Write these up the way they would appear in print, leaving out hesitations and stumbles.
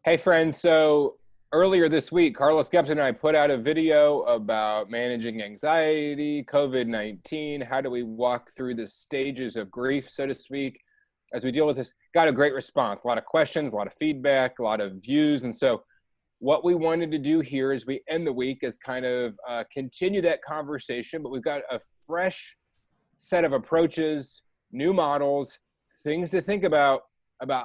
Hey friends, so earlier this week, Carlos, Gupton, and I put out a video about managing anxiety, COVID-19. How do we walk through the stages of grief, so to speak, as we deal with this? Got a great response, a lot of questions, a lot of feedback, a lot of views. And so what we wanted to do here as we end the week is kind of continue that conversation, but we've got a fresh set of approaches, new models, things to think about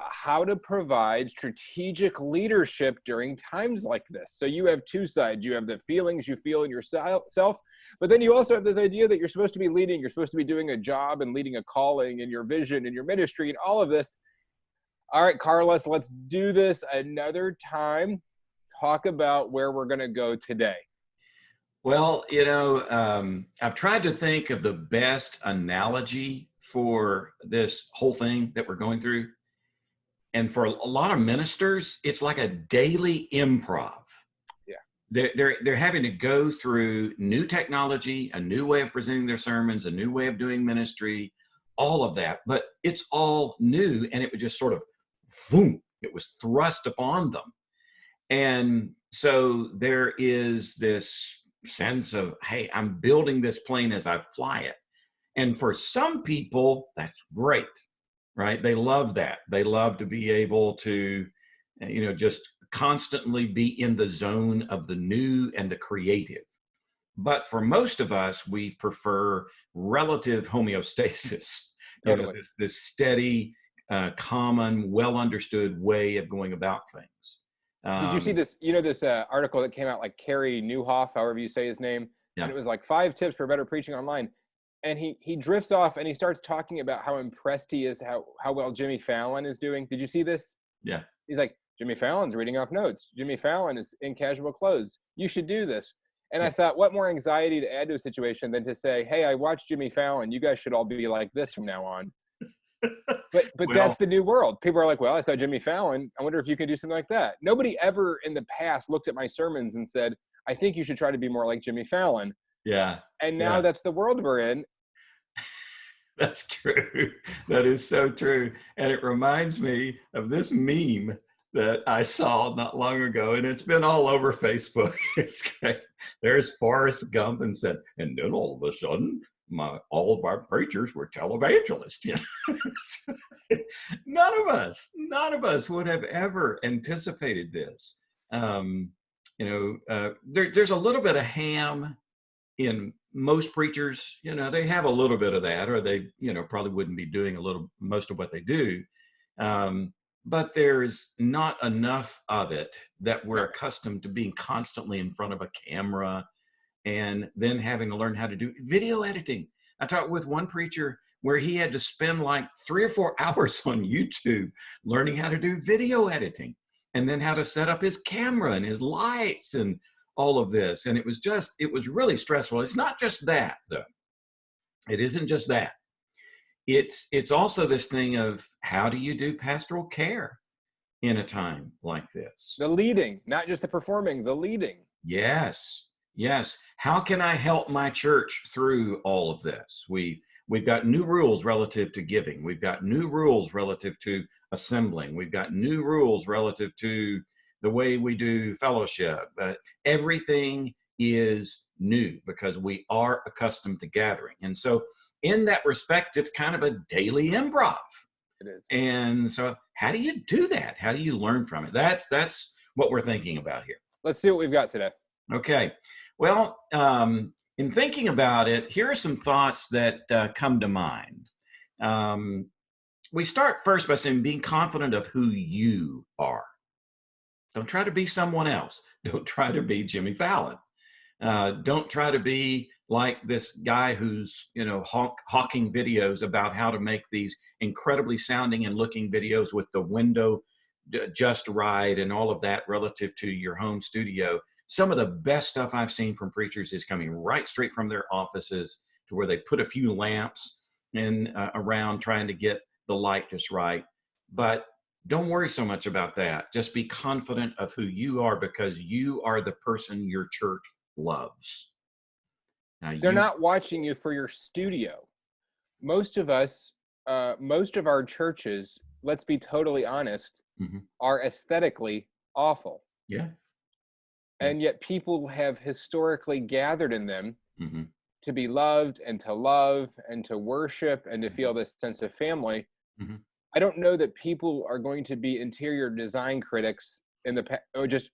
how to provide strategic leadership during times like this. So you have two sides. You have the feelings you feel in yourself, but then you also have this idea that you're supposed to be leading, you're supposed to be doing a job and leading a calling and your vision and your ministry and all of this. All right, Carlos, let's do this another time. Talk about where we're going to go today. Well, I've tried to think of the best analogy for this whole thing that we're going through. And for a lot of ministers, it's like a daily improv. Yeah. They're having to go through new technology, a new way of presenting their sermons, a new way of doing ministry, all of that. But it's all new, and it was just sort of, boom, it was thrust upon them. And so there is this sense of, hey, I'm building this plane as I fly it. And for some people, that's great, right? They love that. They love to be able to, just constantly be in the zone of the new and the creative. But for most of us, we prefer relative homeostasis, Totally. this steady, common, well understood way of going about things. Did you see this, this article that came out, like Carey Nieuwhof, however you say his name? Yeah. And it was like 5 tips for better preaching online. And he drifts off and he starts talking about how impressed he is, how well Jimmy Fallon is doing. Did you see this? Yeah. He's like, Jimmy Fallon's reading off notes. Jimmy Fallon is in casual clothes. You should do this. And I thought, what more anxiety to add to a situation than to say, hey, I watched Jimmy Fallon. You guys should all be like this from now on. But well, that's the new world. People are like, well, I saw Jimmy Fallon. I wonder if you can do something like that. Nobody ever in the past looked at my sermons and said, I think you should try to be more like Jimmy Fallon. Yeah. And now that's the world we're in. That's true. That is so true. And it reminds me of this meme that I saw not long ago, and it's been all over Facebook. It's great. There's Forrest Gump and said, and then all of a sudden, all of our preachers were televangelists. None of us would have ever anticipated this. There's a little bit of ham in most preachers. They have a little bit of that, or they, probably wouldn't be doing most of what they do. But there's not enough of it that we're accustomed to being constantly in front of a camera and then having to learn how to do video editing. I talked with one preacher where he had to spend like 3 or 4 hours on YouTube learning how to do video editing and then how to set up his camera and his lights and all of this. And it was really stressful. It's not just that, though. It isn't just that. It's also this thing of, how do you do pastoral care in a time like this? The leading, not just the performing, the leading. Yes. How can I help my church through all of this? We've got new rules relative to giving. We've got new rules relative to assembling. We've got new rules relative to the way we do fellowship. Everything is new because we are accustomed to gathering. And so in that respect, it's kind of a daily improv. It is. And so how do you do that? How do you learn from it? That's what we're thinking about here. Let's see what we've got today. Okay. Well, in thinking about it, here are some thoughts that come to mind. We start first by saying being confident of who you are. Don't try to be someone else. Don't try to be Jimmy Fallon. Don't try to be like this guy who's, hawking videos about how to make these incredibly sounding and looking videos with the window just right and all of that relative to your home studio. Some of the best stuff I've seen from preachers is coming right straight from their offices, to where they put a few lamps in around trying to get the light just right. But don't worry so much about that. Just be confident of who you are, because you are the person your church loves. Now, they're not watching you for your studio. Most of us, most of our churches, let's be totally honest, are aesthetically awful. Yeah. Yeah. And yet people have historically gathered in them Mm-hmm. to be loved and to love and to worship and to feel this sense of family. Mm-hmm. I don't know that people are going to be interior design critics or just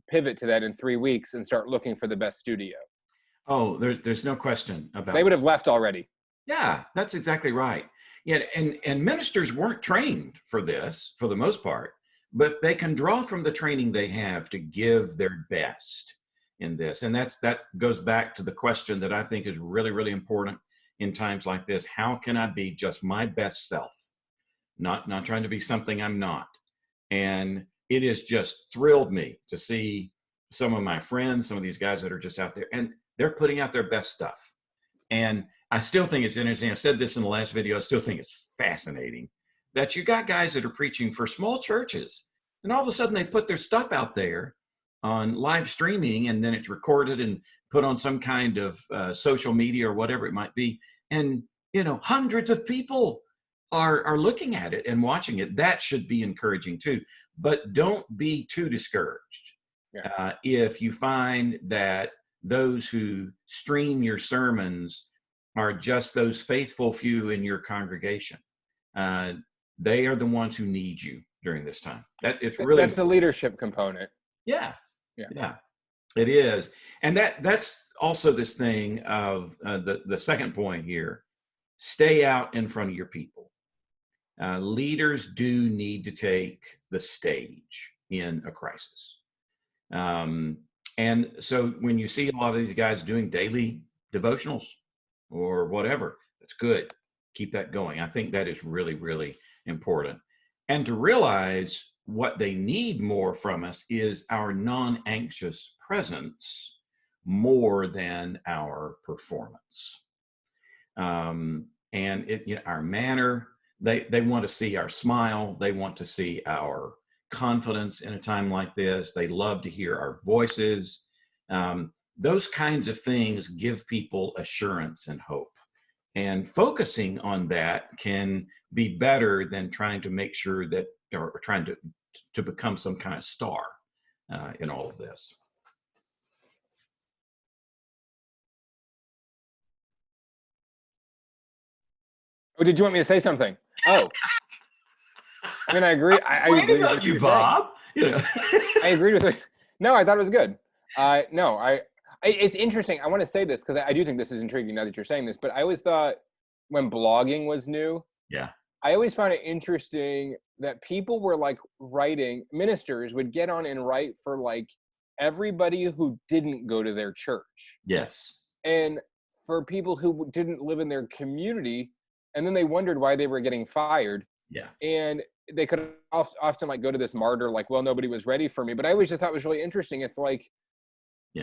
pivot to that in 3 weeks and start looking for the best studio. Oh, there's no question about They would that. have left already. Yeah, that's exactly right. Yeah, and ministers weren't trained for this for the most part, but they can draw from the training they have to give their best in this. And that goes back to the question that I think is really, really important in times like this. How can I be just my best self? Not trying to be something I'm not. And it has just thrilled me to see some of my friends, some of these guys that are just out there, and they're putting out their best stuff. And I still think it's interesting. I said this in the last video. I still think it's fascinating that you got guys that are preaching for small churches, and all of a sudden they put their stuff out there on live streaming, and then it's recorded and put on some kind of social media or whatever it might be. And, hundreds of people are looking at it and watching it. That should be encouraging too. But don't be too discouraged. Yeah. If you find that those who stream your sermons are just those faithful few in your congregation. They are the ones who need you during this time. It's really That's the leadership component. yeah, it is, and that's also this thing of the second point here. Stay out in front of your people. Leaders do need to take the stage in a crisis. And so when you see a lot of these guys doing daily devotionals or whatever, that's good. Keep that going. I think that is really, really important. And to realize what they need more from us is our non-anxious presence more than our performance. And our manner, they want to see our smile. They want to see our confidence in a time like this. They love to hear our voices. Those kinds of things give people assurance and hope. And focusing on that can be better than trying to make sure that, or trying to become some kind of star in all of this. Oh, did you want me to say something? Oh, I mean, I agree. I agree with what you, you're Bob. I agreed with it. No, I thought it was good. No, it's interesting. I want to say this because I do think this is intriguing now that you're saying this, but I always thought when blogging was new, Yeah. I always found it interesting that people were like writing, ministers would get on and write for like everybody who didn't go to their church. Yes. And for people who didn't live in their community, and then they wondered why they were getting fired. Yeah. And they could often like go to this martyr, like, well, nobody was ready for me. But I always just thought it was really interesting. It's like,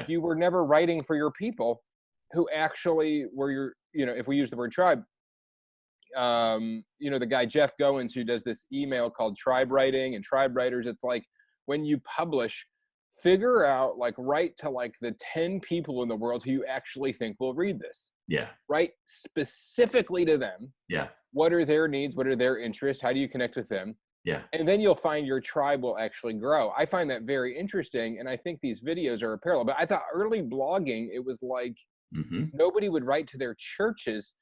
you were never writing for your people who actually were your, if we use the word tribe, the guy Jeff Goins who does this email called Tribe Writing and Tribe Writers. It's like when you publish, figure out, like, write to like the 10 people in the world who you actually think will read this. Yeah. Write specifically to them. Yeah. What are their needs? What are their interests? How do you connect with them? Yeah. And then you'll find your tribe will actually grow. I find that very interesting. And I think these videos are a parallel. But I thought early blogging, it was like nobody would write to their churches.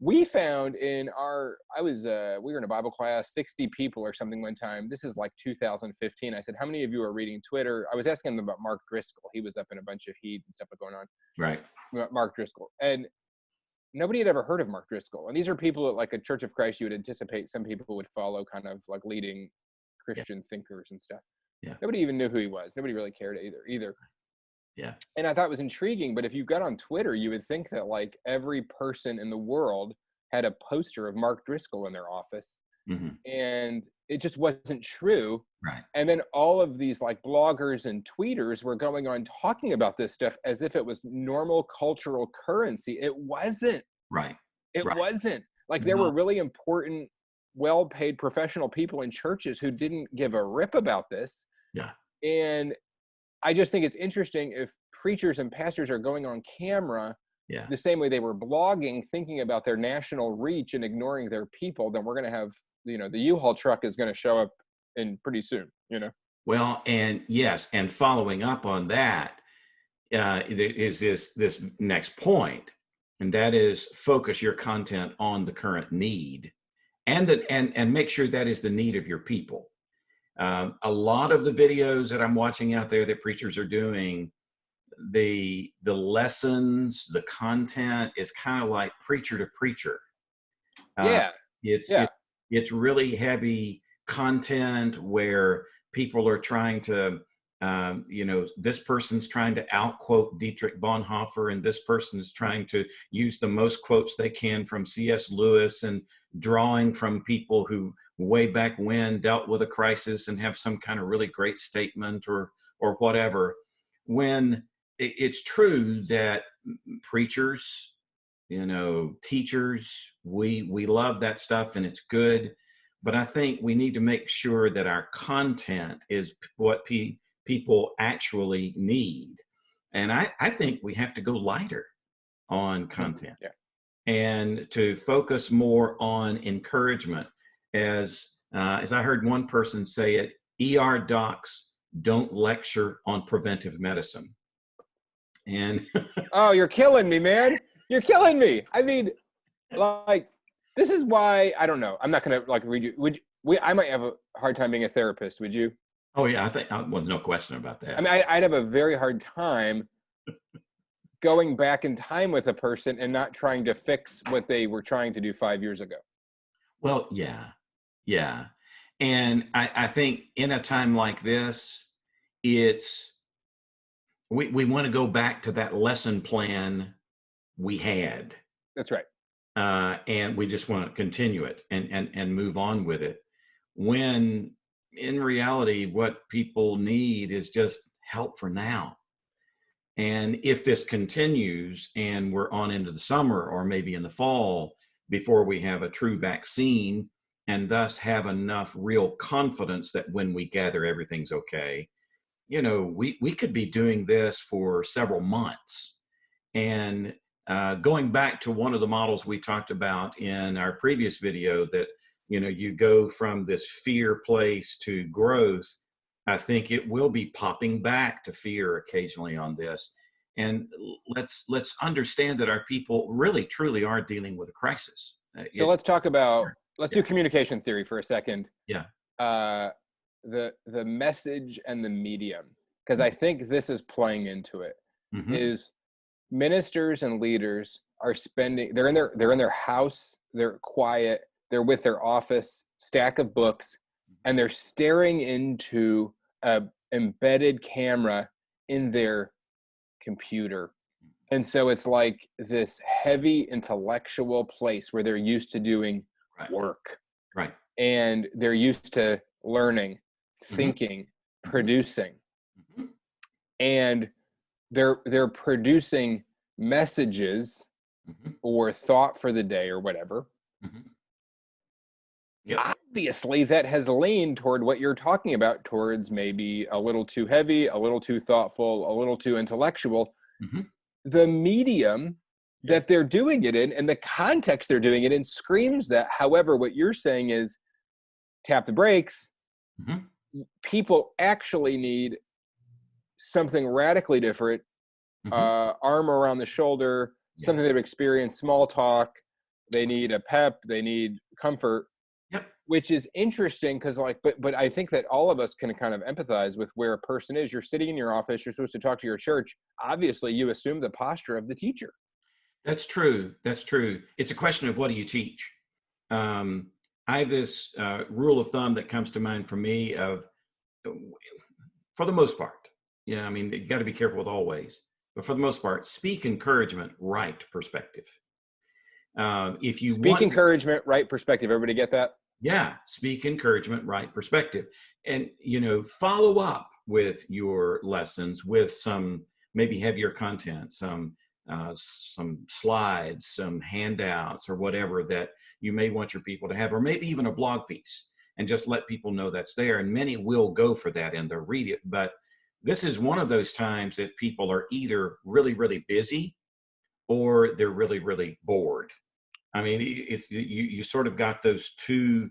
We found we were in a Bible class, 60 people or something one time. This is like 2015. I said, how many of you are reading Twitter? I was asking them about Mark Driscoll. He was up in a bunch of heat and stuff going on. Right. About Mark Driscoll. And nobody had ever heard of Mark Driscoll. And these are people at like a Church of Christ you would anticipate some people would follow, kind of like leading Christian thinkers and stuff. Yeah. Nobody even knew who he was. Nobody really cared either. Yeah. And I thought it was intriguing, but if you got on Twitter, you would think that like every person in the world had a poster of Mark Driscoll in their office. And it just wasn't true. Right. And then all of these like bloggers and tweeters were going on talking about this stuff as if it was normal cultural currency. It wasn't. Right. It wasn't. Like there were really important, well-paid professional people in churches who didn't give a rip about this. Yeah. And I just think it's interesting if preachers and pastors are going on camera the same way they were blogging, thinking about their national reach and ignoring their people, then we're going to have, the U-Haul truck is going to show up in pretty soon, Well, and yes, and following up on that is this next point, and that is focus your content on the current need, and make sure that is the need of your people. A lot of the videos that I'm watching out there that preachers are doing, the lessons, the content is kind of like preacher to preacher. Uh, Yeah. it's Yeah. it's really heavy content where people are trying to, this person's trying to outquote Dietrich Bonhoeffer, and this person is trying to use the most quotes they can from C.S. Lewis, and drawing from people who way back when dealt with a crisis and have some kind of really great statement or whatever. When it's true that preachers, teachers, we love that stuff and it's good, but I think we need to make sure that our content is what people actually need. And I think we have to go lighter on content, Yeah. and to focus more on encouragement. As I heard one person say it, ER docs don't lecture on preventive medicine. And Oh, you're killing me, man. You're killing me. I mean, like, this is why, I don't know. I'm not going to like read you. I might have a hard time being a therapist. Would you? oh yeah, I think, well, no question about I that. mean, I'd have a very hard time going back in time with a person and not trying to fix what they were trying to do 5 years ago. Well, yeah. And I think in a time like this, we want to go back to that lesson plan we had, That's right. and we just want to continue it and move on with it. When in reality, what people need is just help for now. And if this continues and we're on into the summer or maybe in the fall before we have a true vaccine, and thus have enough real confidence that when we gather everything's okay, we could be doing this for several months. And going back to one of the models we talked about in our previous video, that you go from this fear place to growth, I think it will be popping back to fear occasionally on this. And let's understand that our people really truly are dealing with a crisis. So let's talk about, let's Yeah. do communication theory for a second. Yeah. The message and the medium, because I think this is playing into it. Mm-hmm. Is ministers and leaders are spending, they're in their house, they're quiet, they're with their office stack of books, and they're staring into a embedded camera in their computer. And so it's like this heavy intellectual place where they're used to doing Right. work. Right. And they're used to learning, thinking, producing. Mm-hmm. And they're producing messages or thought for the day or whatever. Yep. Obviously, that has leaned toward what you're talking about, towards maybe a little too heavy, a little too thoughtful, a little too intellectual. The medium that they're doing it in and the context they're doing it in screams that. However, what you're saying is tap the brakes. People actually need something radically different, arm around the shoulder, something they've experienced, small talk. They need a pep, they need comfort. Which is interesting, because but I think that all of us can kind of empathize with where a person is. You're sitting in your office, you're supposed to talk to your church. Obviously, you assume the posture of the teacher. That's true. It's a question of what do you teach? I have this rule of thumb that comes to mind for me of, for the most part, I mean, you got to be careful with always, but for the most part, speak encouragement, right perspective. If you speak encouragement, right perspective, everybody get that? Yeah, speak encouragement, right perspective. And, follow up with your lessons with some maybe heavier content, some slides, some handouts, or whatever that you may want your people to have, or maybe even a blog piece, and just let people know that's there. And many will go for that and they'll read it. But this is one of those times that people are either really, really busy or they're really, really bored. I mean, it's you sort of got those two,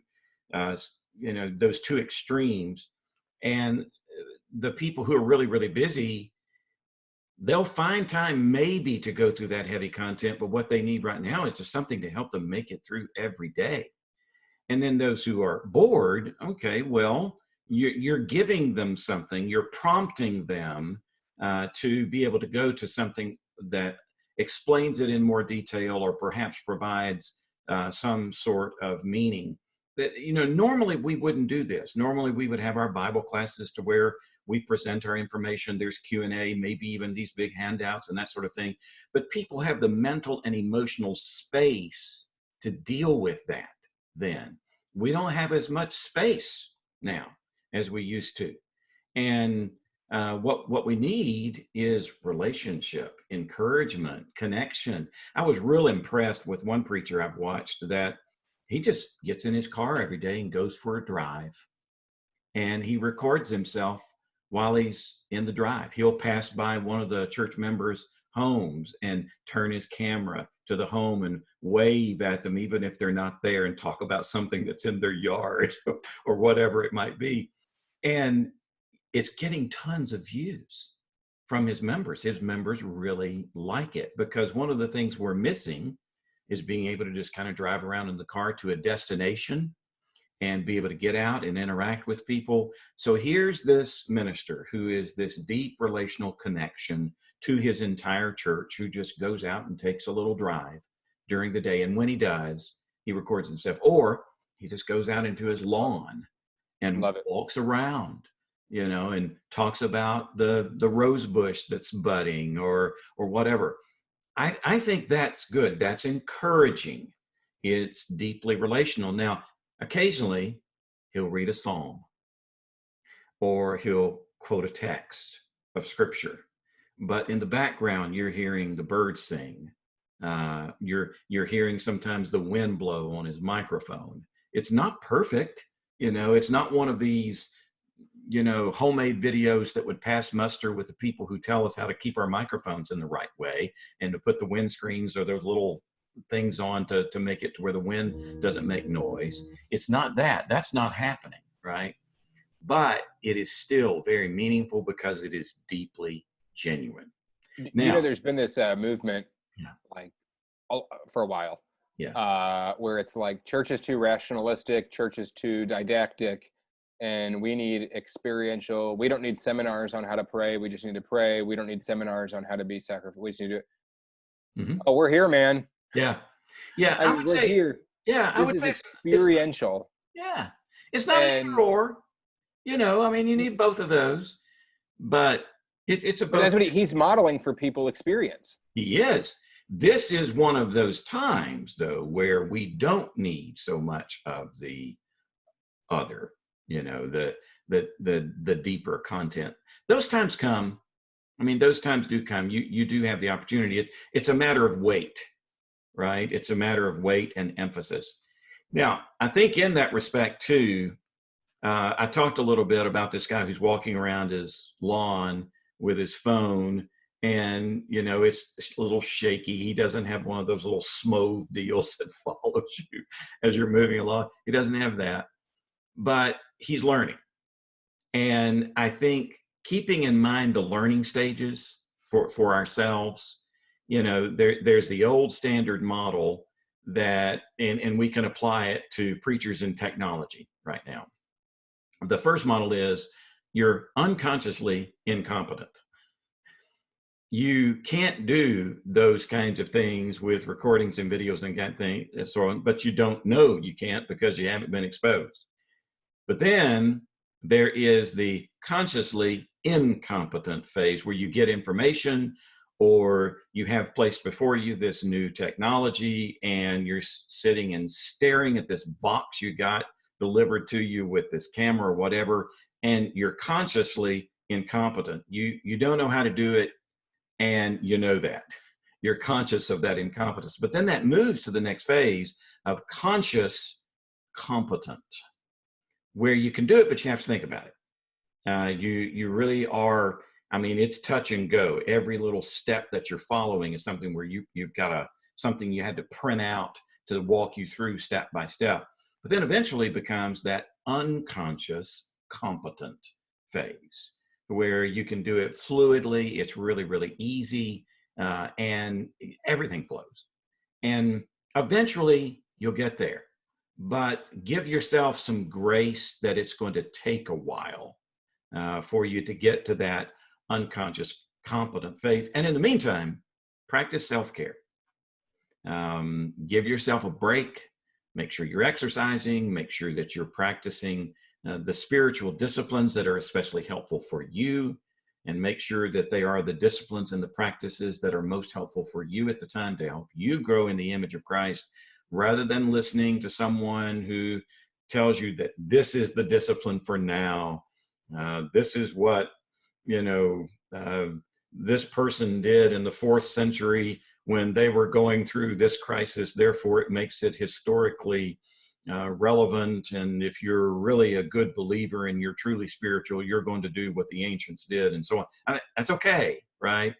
those two extremes. And the people who are really, really busy, they'll find time maybe to go through that heavy content, but what they need right now is just something to help them make it through every day. And then those who are bored, okay, well, you're giving them something, you're prompting them to be able to go to something that explains it in more detail, or perhaps provides some sort of meaning. That, normally we wouldn't do this. Normally we would have our Bible classes to where we present our information. There's Q&A, maybe even these big handouts and that sort of thing. But people have the mental and emotional space to deal with that then. We don't have as much space now as we used to. And what we need is relationship, encouragement, connection. I was real impressed with one preacher I've watched that he just gets in his car every day and goes for a drive. And he records himself while he's in the drive. He'll pass by one of the church members' homes and turn his camera to the home and wave at them, even if they're not there, and talk about something that's in their yard or whatever it might be. And it's getting tons of views from his members. His members really like it, because one of the things we're missing is being able to just kind of drive around in the car to a destination and be able to get out and interact with people. So here's this minister who is this deep relational connection to his entire church, who just goes out and takes a little drive during the day. And when he does, he records himself, or he just goes out into his lawn and walks around, and talks about the rose bush that's budding or whatever. I think that's good. That's encouraging. It's deeply relational. Now, occasionally he'll read a psalm, or he'll quote a text of scripture, but in the background you're hearing the birds sing. You're hearing sometimes the wind blow on his microphone. It's not perfect. It's not one of these homemade videos that would pass muster with the people who tell us how to keep our microphones in the right way and to put the windscreens or those little things on to make it to where the wind doesn't make noise. It's not that. That's not happening, right? But it is still very meaningful because it is deeply genuine. Now, there's been this movement, like for a while, where it's like church is too rationalistic, church is too didactic, and we need experiential. We don't need seminars on how to pray. We just need to pray. We don't need seminars on how to be sacrificial. We just need to do it. Mm-hmm. Oh, we're here, man. Yeah. I would say here. Yeah, I would say experiential. It's not an either or. You need both of those, but it's a both. But that's what he's modeling for people experience. He is. This is one of those times, though, where we don't need so much of the other. The deeper content. Those times come. Those times do come. You do have the opportunity. It's a matter of weight, right? It's a matter of weight and emphasis. Now, I think in that respect too, I talked a little bit about this guy who's walking around his lawn with his phone, and it's a little shaky. He doesn't have one of those little smooth deals that follows you as you're moving along. He doesn't have that, but he's learning. And I think keeping in mind the learning stages for ourselves, there's the old standard model that, and we can apply it to preachers in technology right now. The first model is you're unconsciously incompetent. You can't do those kinds of things with recordings and videos and kind of thing and so on, but you don't know you can't because you haven't been exposed. But then there is the consciously incompetent phase where you get information, or you have placed before you this new technology and you're sitting and staring at this box you got delivered to you with this camera or whatever, and you're consciously incompetent. You don't know how to do it, and that. You're conscious of that incompetence. But then that moves to the next phase of conscious competent, where you can do it, but you have to think about it. You really are, it's touch and go. Every little step that you're following is something where you've got something you had to print out to walk you through step by step. But then eventually becomes that unconscious competent phase, where you can do it fluidly. It's really, really easy, and everything flows. And eventually you'll get there. But give yourself some grace that it's going to take a while for you to get to that unconscious, competent phase. And in the meantime, practice self-care. Give yourself a break. Make sure you're exercising. Make sure that you're practicing the spiritual disciplines that are especially helpful for you, and make sure that they are the disciplines and the practices that are most helpful for you at the time to help you grow in the image of Christ, rather than listening to someone who tells you that this is the discipline for now. This is what, this person did in the 4th century when they were going through this crisis. Therefore, it makes it historically relevant. And if you're really a good believer and you're truly spiritual, you're going to do what the ancients did, and so on. That's okay, right?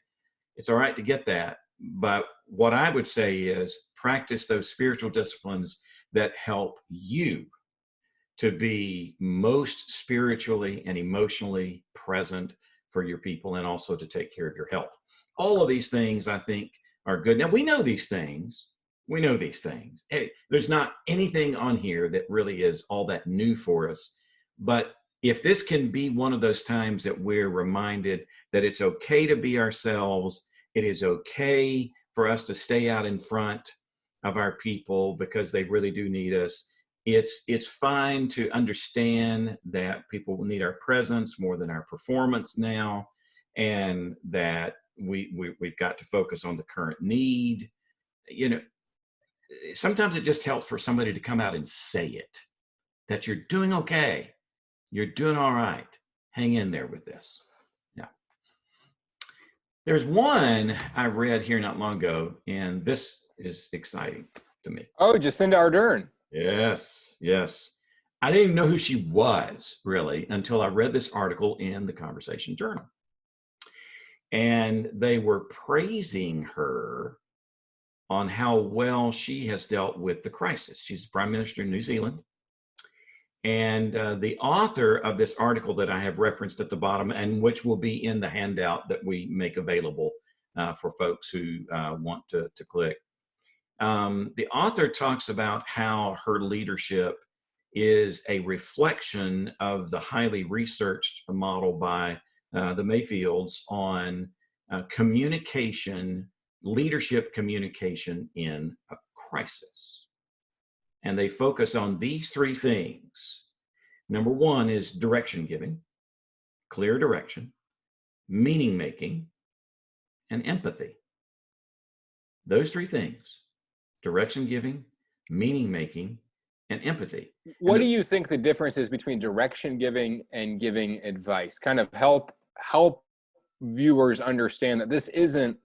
It's all right to get that. But what I would say is practice those spiritual disciplines that help you to be most spiritually and emotionally present for your people, and also to take care of your health. All of these things, I think, are good. Now, we know these things. We know these things. Hey, there's not anything on here that really is all that new for us. But if this can be one of those times that we're reminded that it's okay to be ourselves, it is okay for us to stay out in front of our people because they really do need us. It's fine to understand that people will need our presence more than our performance now, and that we've got to focus on the current need. Sometimes it just helps for somebody to come out and say it, that you're doing okay, you're doing all right, hang in there with this. Yeah. There's one I read here not long ago, and this is exciting to me. Oh, Jacinda Ardern. Yes. I didn't even know who she was, really, until I read this article in the Conversation Journal. And they were praising her on how well she has dealt with the crisis. She's the Prime Minister of New Zealand. And the author of this article that I have referenced at the bottom, and which will be in the handout that we make available for folks who want to click, the author talks about how her leadership is a reflection of the highly researched model by the Mayfields on communication, leadership communication in a crisis. And they focus on these 3 things. Number 1 is direction giving, clear direction, meaning making, and empathy. Those 3 things: direction giving, meaning making, and empathy. What do you think the difference is between direction giving and giving advice? Kind of help viewers understand that this isn't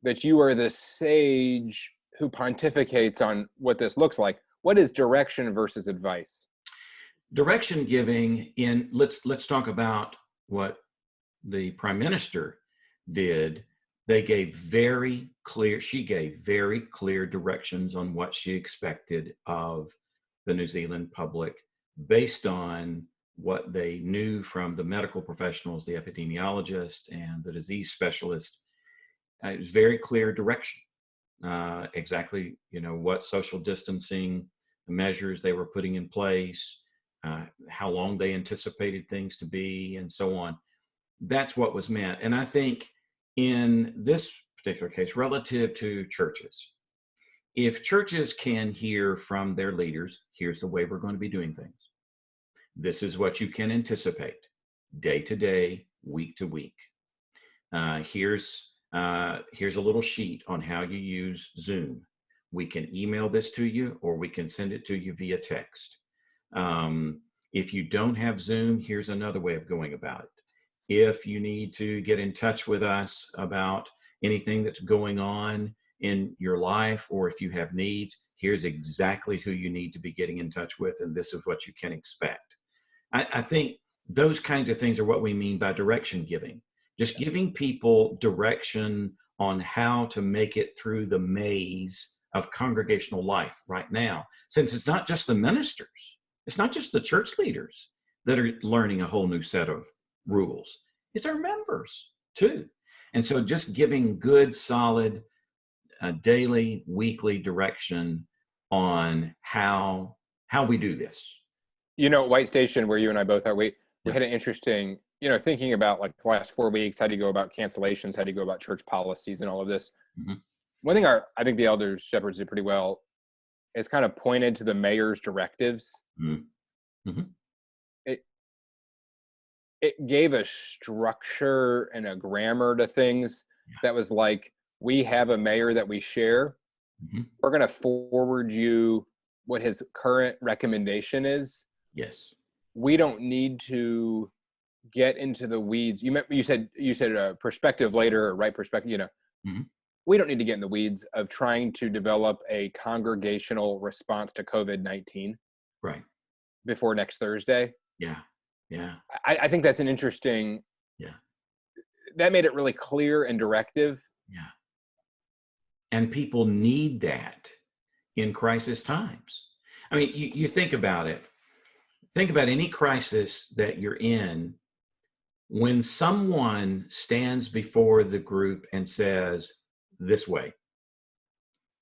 that you are the sage who pontificates on what this looks like. What is direction versus advice? Direction giving, let's talk about what the Prime Minister did. She gave very clear directions on what she expected of the New Zealand public based on what they knew from the medical professionals, the epidemiologists, and the disease specialists. It was very clear direction, exactly, what social distancing measures they were putting in place, how long they anticipated things to be, and so on. That's what was meant. And I think in this particular case, relative to churches, if churches can hear from their leaders, here's the way we're going to be doing things. This is what you can anticipate day to day, week to week. Here's a little sheet on how you use Zoom. We can email this to you, or we can send it to you via text. If you don't have Zoom, here's another way of going about it. If you need to get in touch with us about anything that's going on in your life, or if you have needs, here's exactly who you need to be getting in touch with, and this is what you can expect. I think those kinds of things are what we mean by direction giving. Just giving people direction on how to make it through the maze of congregational life right now, since it's not just the ministers, it's not just the church leaders that are learning a whole new set of rules. it's our members too. And so just giving good, solid, daily, weekly direction on how we do this. You know, White Station, where you and I both are, we Yeah. had an interesting, thinking about like the last 4 weeks, how do you go about cancellations? How do you go about church policies and all of this? Mhm. One thing I think the elders shepherds did pretty well is kind of pointed to the mayor's directives. Mhm. Mhm. It it gave a structure and a grammar to things that was like, we have a mayor that we share. Mhm. We're going to forward you what his current recommendation is. Yes. We don't need to get into the weeds. You said a perspective later, or right perspective. Mhm. We don't need to get in the weeds of trying to develop a congregational response to COVID-19 Right. before next Thursday. Yeah. Yeah. I think that's an interesting. Yeah. That made it really clear and directive. Yeah. And people need that in crisis times. I mean, you think about it. Think about any crisis that you're in. When someone stands before the group and says, this way,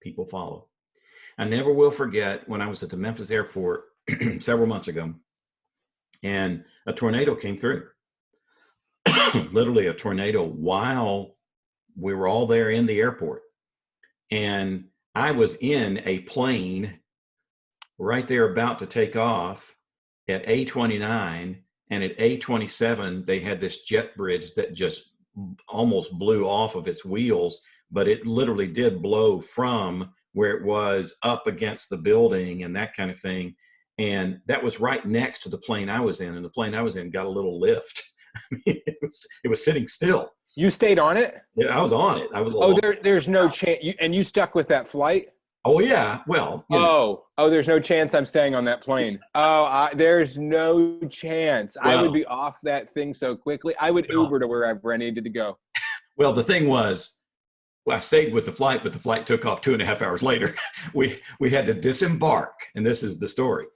people follow. I never will forget when I was at the Memphis airport several months ago, and a tornado came through. Literally a tornado while we were all there in the airport. And I was in a plane right there about to take off at A29, and at A27 they had this jet bridge that just almost blew off of its wheels, but it literally did blow from where it was up against the building and that kind of thing. And that was right next to the plane I was in, and the plane I was in got a little lift. I mean, it was sitting still. You stayed on it? Yeah, I was on it. I was. Oh, there's no chance. You stuck with that flight? Oh yeah. Well, you know. Oh, there's no chance I'm staying on that plane. There's no chance. I would be off that thing so quickly. I would Uber to wherever I needed to go. Well, the thing was, I stayed with the flight, but the flight took off 2.5 hours later. We had to disembark, and this is the story.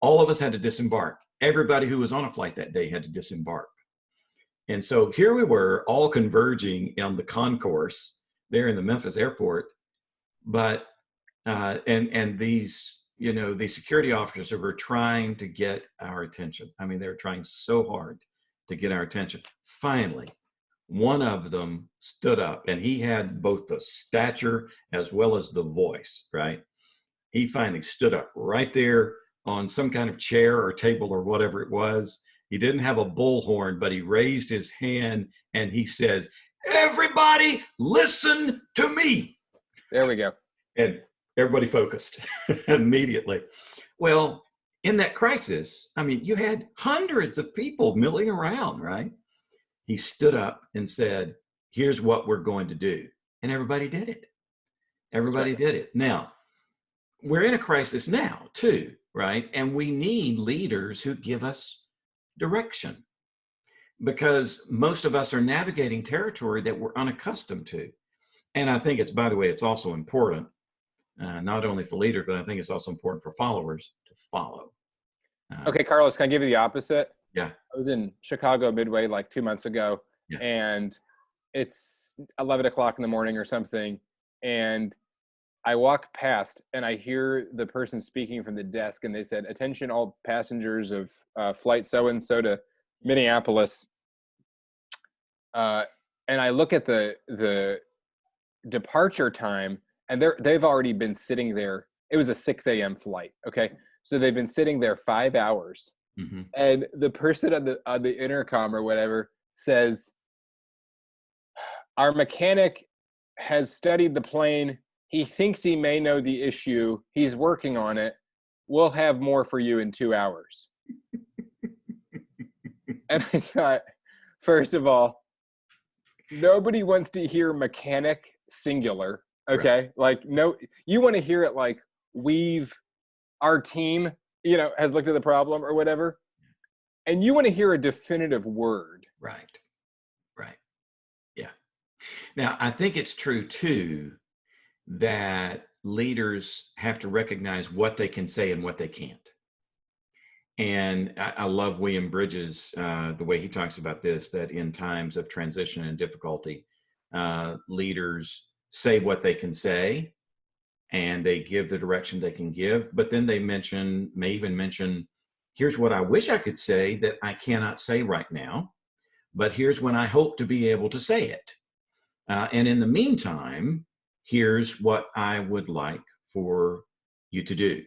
All of us had to disembark. Everybody who was on a flight that day had to disembark. And so here we were, all converging on the concourse there in the Memphis airport. But and these these security officers were trying to get our attention. I mean, they were trying so hard to get our attention. Finally, one of them stood up, and he had both the stature as well as the voice, right? He finally stood up right there on some kind of chair or table or whatever it was. He didn't have a bullhorn, but he raised his hand and he said, "Everybody listen to me." There we go. And everybody focused immediately. Well, in that crisis, I mean, you had hundreds of people milling around, right? He stood up and said, "Here's what we're going to do." And everybody did it. Everybody did it. Now, we're in a crisis now, too, right? And we need leaders who give us direction, because most of us are navigating territory that we're unaccustomed to. And I think it's, by the way, it's also important, not only for leaders, but I think it's also important for followers to follow. Okay, Carlos, can I give you the opposite? Yeah. I was in Chicago Midway like 2 months ago, and it's 11 o'clock in the morning or something, and I walk past and I hear the person speaking from the desk, and they said, "Attention all passengers of flight so-and-so to Minneapolis." And I look at the departure time, and they've already been sitting there. It was a 6 a.m. flight. Okay. So they've been sitting there 5 hours. Mm-hmm. And the person on the intercom or whatever says, "Our mechanic has studied the plane. He thinks he may know the issue. He's working on it. We'll have more for you in 2 hours." And I thought, first of all, nobody wants to hear mechanic singular. Okay. Right. Like, no, you want to hear it like our team, has looked at the problem or whatever. And you want to hear a definitive word. Right. Right. Yeah. Now, I think it's true too that leaders have to recognize what they can say and what they can't. And I love William Bridges, the way he talks about this, that in times of transition and difficulty, leaders say what they can say and they give the direction they can give, but then they may even mention, here's what I wish I could say that I cannot say right now, but here's when I hope to be able to say it. And in the meantime, here's what I would like for you to do.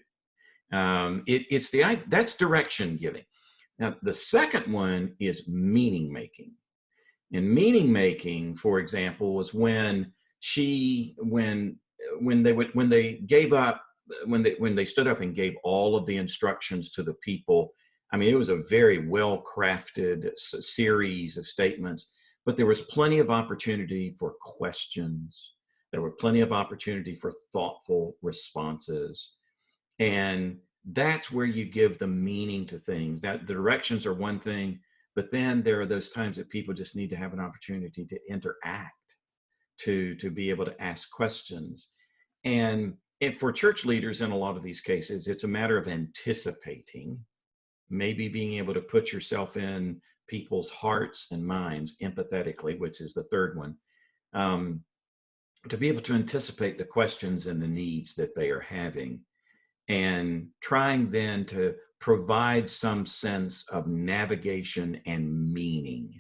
That's direction giving. Now, the second one is meaning making. And meaning making, for example, was when they stood up and gave all of the instructions to the people. I mean, it was a very well crafted series of statements, but there was plenty of opportunity for questions. There were plenty of opportunity for thoughtful responses. And that's where you give the meaning to things. That the directions are one thing, but then there are those times that people just need to have an opportunity to interact, to be able to ask questions. And for church leaders, in a lot of these cases, it's a matter of anticipating, maybe being able to put yourself in people's hearts and minds empathetically, which is the third one, to be able to anticipate the questions and the needs that they are having, and trying then to provide some sense of navigation and meaning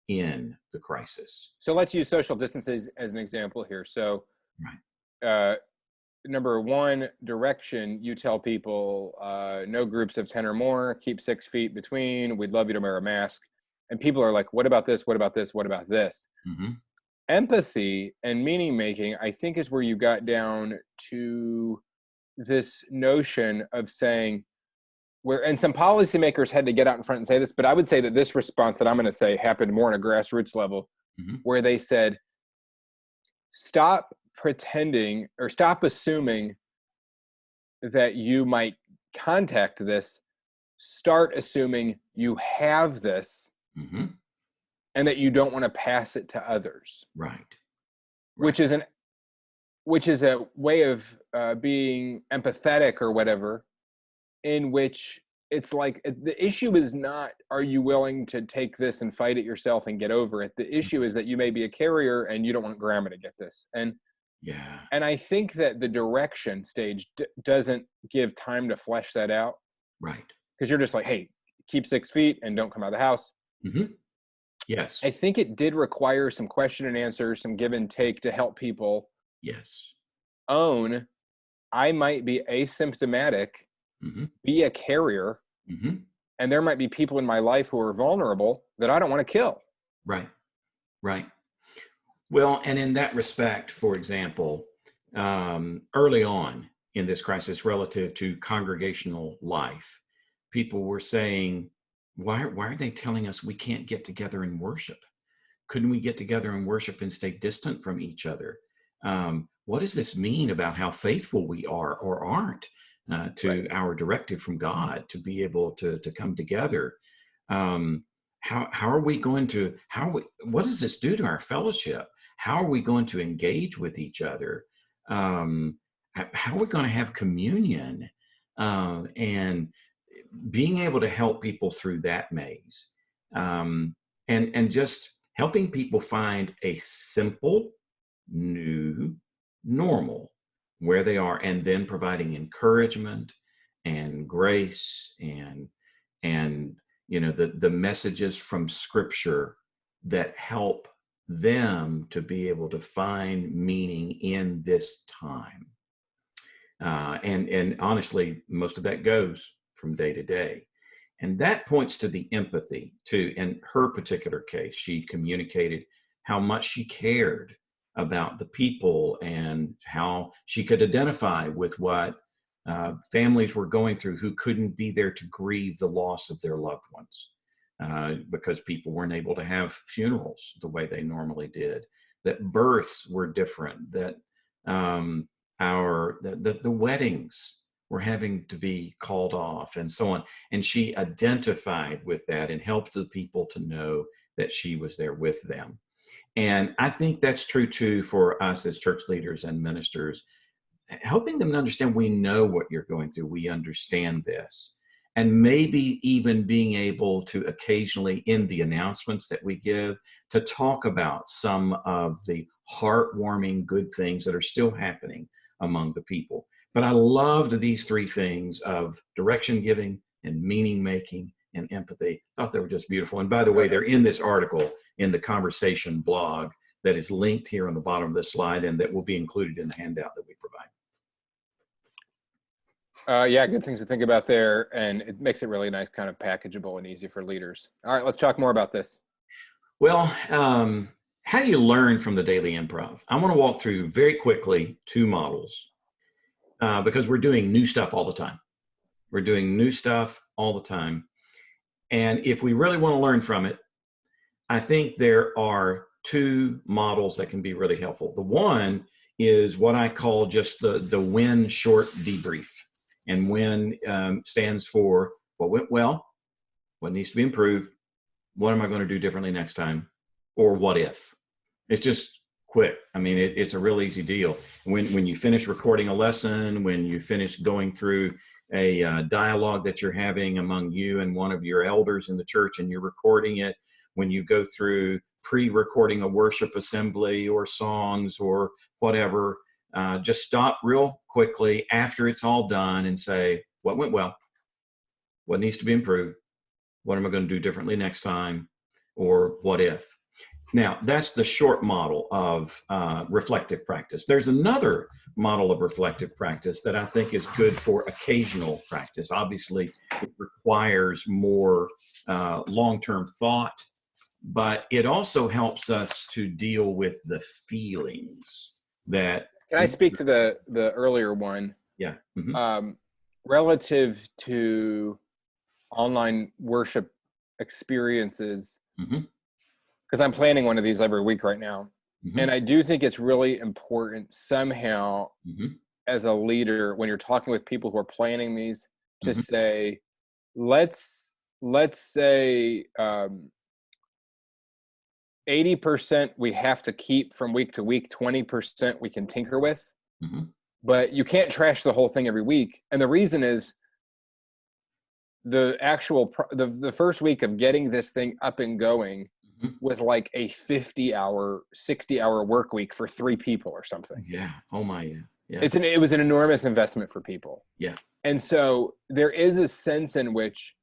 in the crisis. So let's use social distances as an example here. So, Right. Number one, direction, you tell people no groups of 10 or more, keep 6 feet between, we'd love you to wear a mask. And people are like, what about this? What about this? What about this? Mm-hmm. Empathy and meaning making, I think, is where you got down to this notion of saying, and some policymakers had to get out in front and say this, but I would say that this response that I'm going to say happened more on a grassroots level, Mm-hmm. where they said, stop pretending or stop assuming that you might contact this. Start assuming you have this, Mm-hmm. and that you don't want to pass it to others. Right. Which is a way of being empathetic or whatever, in which it's like the issue is not, are you willing to take this and fight it yourself and get over it? The issue is that you may be a carrier and you don't want grandma to get this. And I think that the direction stage doesn't give time to flesh that out. Right. Because you're just like, hey, keep 6 feet and don't come out of the house. Mm-hmm. Yes. I think it did require some question and answer, some give and take to help people own, I might be asymptomatic, mm-hmm. be a carrier, mm-hmm. and there might be people in my life who are vulnerable that I don't want to kill. Right. Right. Well, and in that respect, for example, early on in this crisis relative to congregational life, people were saying, why are they telling us we can't get together and worship? Couldn't we get together and worship and stay distant from each other? What does this mean about how faithful we are or aren't to our directive from God to be able to come together? How are we going to, what does this do to our fellowship? How are we going to engage with each other? How are we going to have communion? And being able to help people through that maze, and just helping people find a simple, new normal where they are, and then providing encouragement and grace and the messages from Scripture that help them to be able to find meaning in this time. And honestly, most of that goes from day to day. And that points to the empathy too. In her particular case, she communicated how much she cared about the people and how she could identify with what families were going through who couldn't be there to grieve the loss of their loved ones because people weren't able to have funerals the way they normally did, that births were different, that the weddings were having to be called off and so on. And she identified with that and helped the people to know that she was there with them. And I think that's true too for us as church leaders and ministers, helping them to understand we know what you're going through. We understand this. and maybe even being able to occasionally, in the announcements that we give, to talk about some of the heartwarming good things that are still happening among the people. But I loved these three things of direction giving and meaning making and empathy. I thought they were just beautiful. And by the way, they're in this article in the conversation blog that is linked here on the bottom of this slide and that will be included in the handout that we provide. Yeah, good things to think about there. And it makes it really nice, kind of packageable and easy for leaders. All right, let's talk more about this. Well, how do you learn from the daily improv? I want to walk through very quickly two models because we're doing new stuff all the time. We're doing new stuff all the time. And if we really want to learn from it, I think there are two models that can be really helpful. The one is what I call just the win short debrief. And win stands for what went well, what needs to be improved, what am I going to do differently next time, or what if. It's just quick. I mean, it's a real easy deal. When you finish recording a lesson, when you finish going through a dialogue that you're having among you and one of your elders in the church and you're recording it, when you go through pre-recording a worship assembly or songs or whatever, just stop real quickly after it's all done and say, what went well? What needs to be improved? What am I going to do differently next time? Or what if? Now, that's the short model of reflective practice. There's another model of reflective practice that I think is good for occasional practice. Obviously, it requires more long-term thought, but it also helps us to deal with the feelings that. Can I speak to the earlier one? Yeah. Mm-hmm. Relative to online worship experiences, because I'm planning one of these every week right now. And I do think it's really important somehow as a leader, when you're talking with people who are planning these, to say, let's say 80% we have to keep from week to week, 20% we can tinker with, but you can't trash the whole thing every week. And the reason is the actual, the first week of getting this thing up and going was like a 50-hour, 60-hour work week for 3 people or something. Yeah. Oh my, yeah. It was an enormous investment for people. Yeah. And so there is a sense in which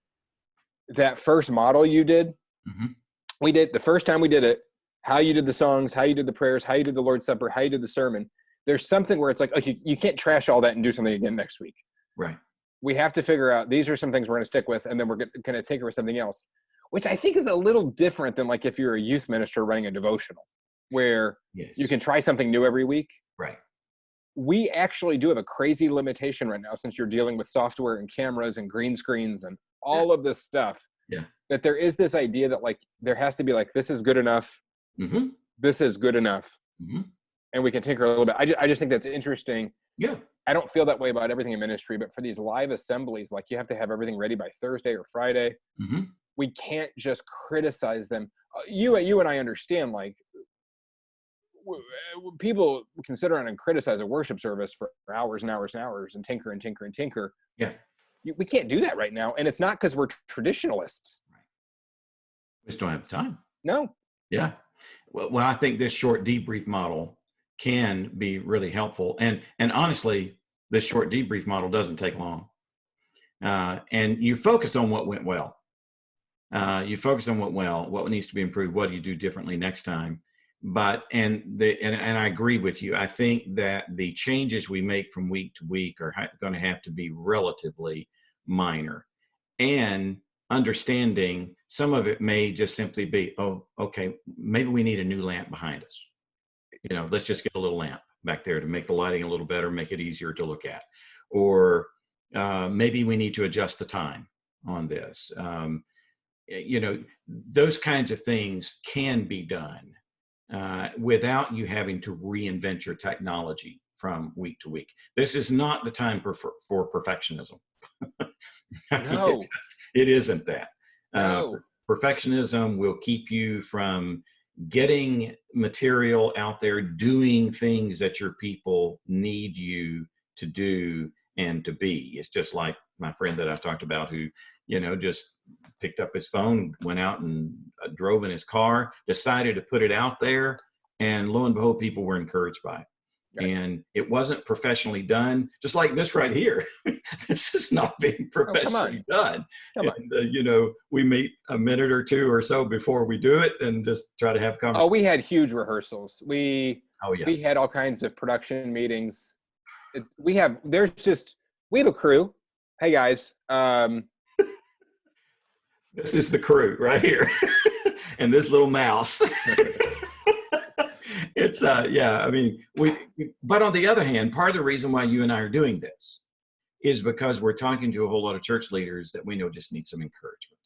that first model you did, we did the first time we did it, how you did the songs, how you did the prayers, how you did the Lord's Supper, how you did the sermon. There's something where it's like, okay, you can't trash all that and do something again next week. Right. We have to figure out, these are some things we're going to stick with, and then we're going to tinker with something else, which I think is a little different than like if you're a youth minister running a devotional, where you can try something new every week. Right. We actually do have a crazy limitation right now, since you're dealing with software and cameras and green screens and all of this stuff. Yeah. That there is this idea that like there has to be like, this is good enough. This is good enough. And we can tinker a little bit. I just think that's interesting. Yeah. I don't feel that way about everything in ministry, but for these live assemblies, like you have to have everything ready by Thursday or Friday. We can't just criticize them. You and I understand, like, people can sit around and criticize a worship service for hours and hours and hours and tinker and tinker and tinker. Yeah. We can't do that right now. And it's not because we're traditionalists. Right. We just don't have the time. No. Yeah. Well, I think this short debrief model can be really helpful. And honestly, this short debrief model doesn't take long. And you focus on what went well. You focus on what needs to be improved, what do you do differently next time. But and I agree with you. I think that the changes we make from week to week are going to have to be relatively minor, and understanding some of it may just simply be, oh, okay, maybe we need a new lamp behind us. Let's just get a little lamp back there to make the lighting a little better, make it easier to look at, or maybe we need to adjust the time on this. Those kinds of things can be done without you having to reinvent your technology from week to week. This is not the time for perfectionism. No. It isn't that. No. Perfectionism will keep you from getting material out there, doing things that your people need you to do, and to be. It's just like my friend that I talked about who, just picked up his phone, went out and drove in his car, decided to put it out there, and lo and behold, people were encouraged by it. Right. And it wasn't professionally done, just like this right here. This is not being professionally done. Come And, we meet a minute or two or so before we do it and just try to have conversations. Oh, we had huge rehearsals. We had all kinds of production meetings. We have a crew. Hey guys. This is the crew right here. And this little mouse. It's but on the other hand, part of the reason why you and I are doing this is because we're talking to a whole lot of church leaders that we know just need some encouragement.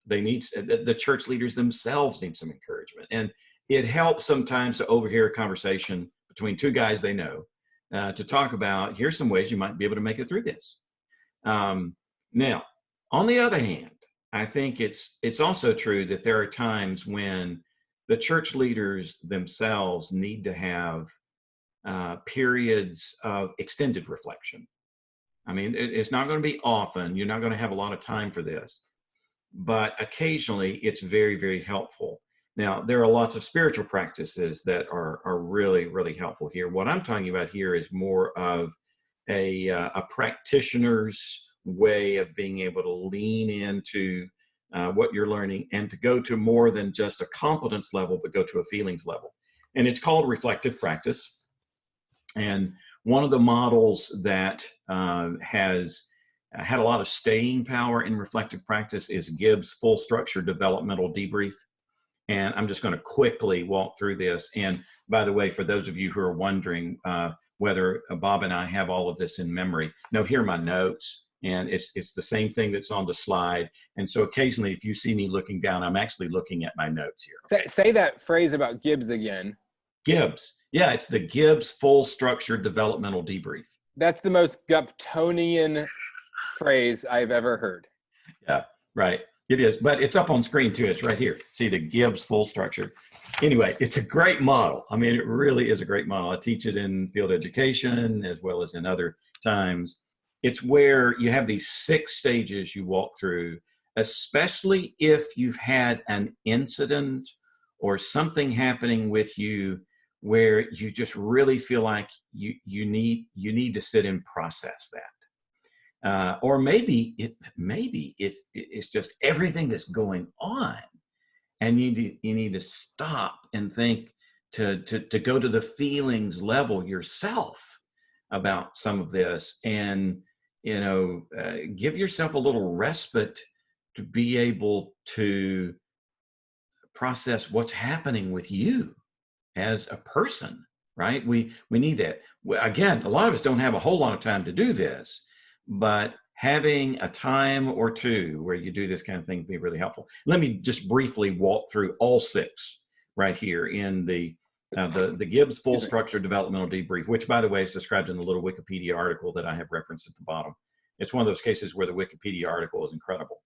The church leaders themselves need some encouragement. And it helps sometimes to overhear a conversation between two guys they know to talk about, here's some ways you might be able to make it through this. Now, on the other hand, I think it's also true that there are times when the church leaders themselves need to have periods of extended reflection. I mean, it's not going to be often. You're not going to have a lot of time for this. But occasionally, it's very, very helpful. Now, there are lots of spiritual practices that are really, really helpful here. What I'm talking about here is more of a practitioner's way of being able to lean into what you're learning and to go to more than just a competence level, but go to a feelings level. And it's called reflective practice. And one of the models that has had a lot of staying power in reflective practice is Gibbs' full structure developmental debrief. And I'm just going to quickly walk through this. And by the way, for those of you who are wondering whether Bob and I have all of this in memory, no, here are my notes. And it's the same thing that's on the slide. And so occasionally, if you see me looking down, I'm actually looking at my notes here. Say that phrase about Gibbs again. Gibbs. Yeah, it's the Gibbs full structure developmental debrief. That's the most Guptonian phrase I've ever heard. Yeah, right. It is. But it's up on screen too. It's right here. See the Gibbs full structure. Anyway, it's a great model. I mean, it really is a great model. I teach it in field education as well as in other times. It's where you have these 6 stages you walk through, especially if you've had an incident or something happening with you where you just really feel like you need to sit and process that. Or maybe it's just everything that's going on, and you need to stop and think to go to the feelings level yourself about some of this, and give yourself a little respite to be able to process what's happening with you as a person, right? We need that. Again, a lot of us don't have a whole lot of time to do this, but having a time or two where you do this kind of thing would be really helpful. Let me just briefly walk through all 6 right here in the Gibbs full structure developmental debrief, which, by the way, is described in the little Wikipedia article that I have referenced at the bottom. It's one of those cases where the Wikipedia article is incredible.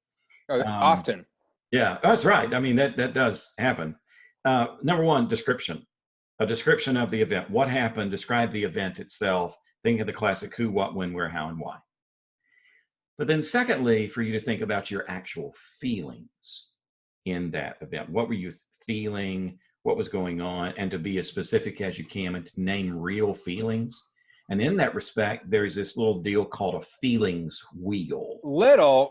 Often. Yeah, that's right. I mean, that does happen. Number 1, description. A description of the event. What happened? Describe the event itself. Think of the classic who, what, when, where, how, and why. But then secondly, for you to think about your actual feelings in that event. What were you feeling? What was going on? And to be as specific as you can and to name real feelings. And in that respect, there's this little deal called a feelings wheel.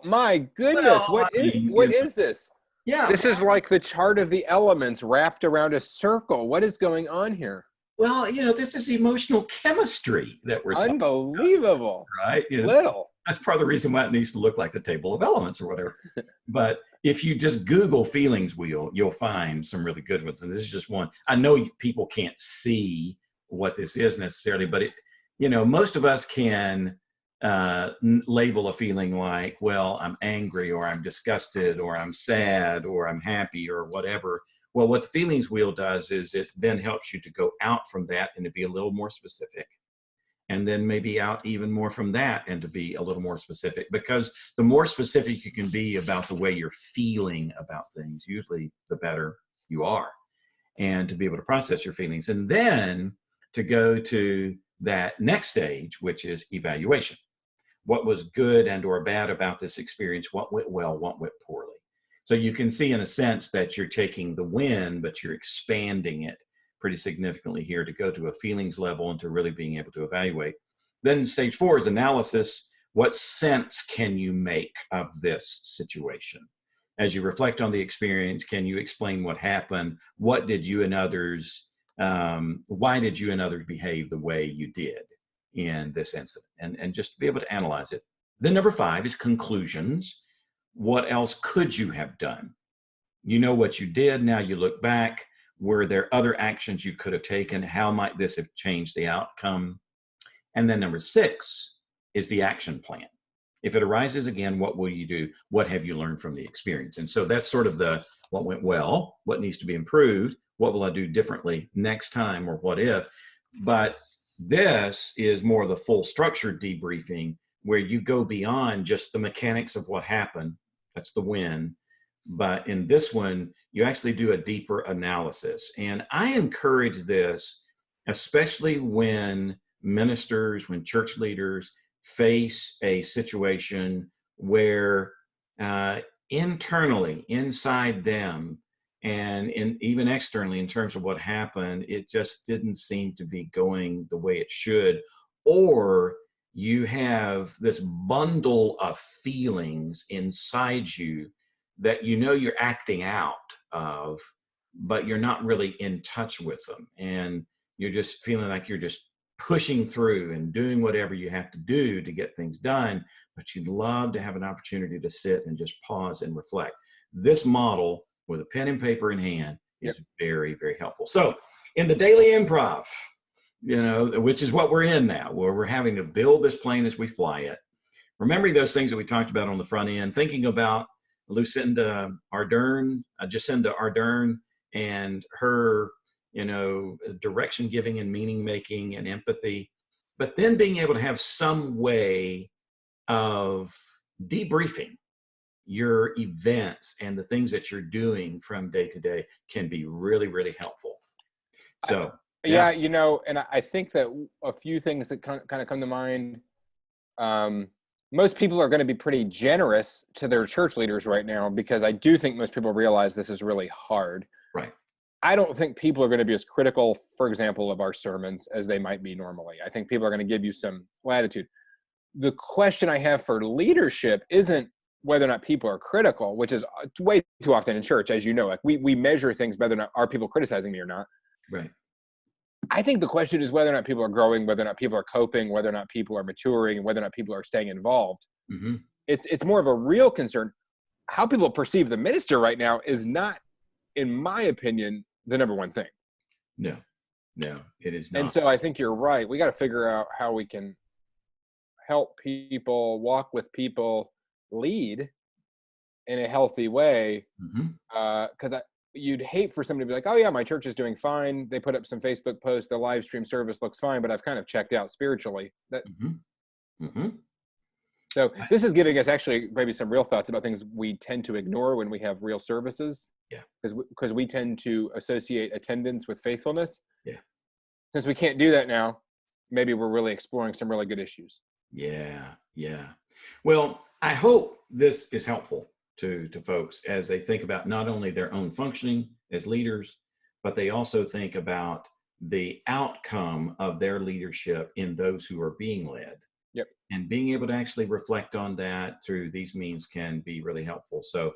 My goodness, Well, what is this? Yeah. This is like the chart of the elements wrapped around a circle. What is going on here? Well, this is emotional chemistry that we're talking about. Unbelievable. Right? That's part of the reason why it needs to look like the table of elements or whatever. But if you just Google feelings wheel, you'll find some really good ones. And this is just one. I know people can't see what this is necessarily, but most of us can label a feeling like, well, I'm angry, or I'm disgusted, or I'm sad, or I'm happy, or whatever. Well, what the feelings wheel does is it then helps you to go out from that and to be a little more specific. And then maybe out even more from that and to be a little more specific, because the more specific you can be about the way you're feeling about things, usually the better you are, and to be able to process your feelings. And then to go to that next stage, which is evaluation. what was good and or bad about this experience, what went well, what went poorly. So you can see in a sense that you're taking the win, but you're expanding it pretty significantly here to go to a feelings level and to really being able to evaluate. Then stage 4 is analysis. What sense can you make of this situation? As you reflect on the experience, can you explain what happened? What did you and others, why did you and others behave the way you did in this incident? And just to be able to analyze it. Then number 5 is conclusions. What else could you have done? You know what you did. Now you look back. Were there other actions you could have taken? How might this have changed the outcome? And then number 6 is the action plan. If it arises again, what will you do? What have you learned from the experience? And so that's sort of the what went well, what needs to be improved, what will I do differently next time, or what if. But this is more of the full structured debriefing where you go beyond just the mechanics of what happened. That's the win. But in this one, you actually do a deeper analysis. And I encourage this, especially when ministers, when church leaders face a situation where internally, inside them, and even externally in terms of what happened, it just didn't seem to be going the way it should, or you have this bundle of feelings inside you that you know you're acting out of, but you're not really in touch with them. And you're just feeling like you're just pushing through and doing whatever you have to do to get things done, but you'd love to have an opportunity to sit and just pause and reflect. This model with a pen and paper in hand is very, very helpful. So in the daily improv, which is what we're in now, where we're having to build this plane as we fly it, remembering those things that we talked about on the front end, thinking about Jacinda Ardern and her, direction giving and meaning making and empathy, but then being able to have some way of debriefing your events and the things that you're doing from day to day can be really, really helpful. So, yeah, and I think that a few things that kind of come to mind. Most people are going to be pretty generous to their church leaders right now, because I do think most people realize this is really hard. Right. I don't think people are going to be as critical, for example, of our sermons as they might be normally. I think people are going to give you some latitude. The question I have for leadership isn't whether or not people are critical, which is way too often in church, as you know. Like we measure things whether or not are people criticizing me or not. Right. I think the question is whether or not people are growing, whether or not people are coping, whether or not people are maturing, and whether or not people are staying involved. Mm-hmm. It's more of a real concern. How people perceive the minister right now is not, in my opinion, the number one thing. No, it is not. And so I think you're right. We got to figure out how we can help people, walk with people, lead in a healthy way. Because you'd hate for somebody to be like, oh yeah, my church is doing fine. They put up some Facebook posts, the live stream service looks fine, but I've kind of checked out spiritually. So this is giving us actually maybe some real thoughts about things we tend to ignore when we have real services. Yeah. Because we tend to associate attendance with faithfulness. Yeah. Since we can't do that now, maybe we're really exploring some really good issues. Yeah. Well, I hope this is helpful to folks as they think about not only their own functioning as leaders, but they also think about the outcome of their leadership in those who are being led. Yep. And being able to actually reflect on that through these means can be really helpful. So,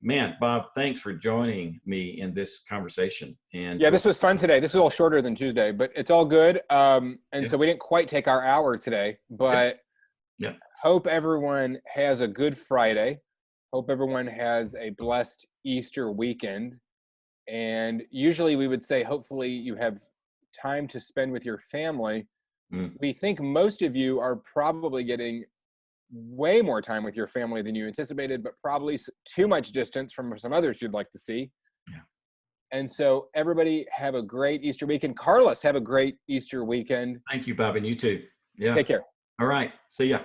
man, Bob, thanks for joining me in this conversation. And yeah, this was fun today. This is a little shorter than Tuesday, but it's all good. So we didn't quite take our hour today, but hope everyone has a good Friday. Hope everyone has a blessed Easter weekend. And usually we would say, hopefully you have time to spend with your family. We think most of you are probably getting way more time with your family than you anticipated, but probably too much distance from some others you'd like to see. Yeah. And so everybody have a great Easter weekend. Carlus, have a great Easter weekend. Thank you, Bob, and you too. Yeah. Take care. All right. See ya.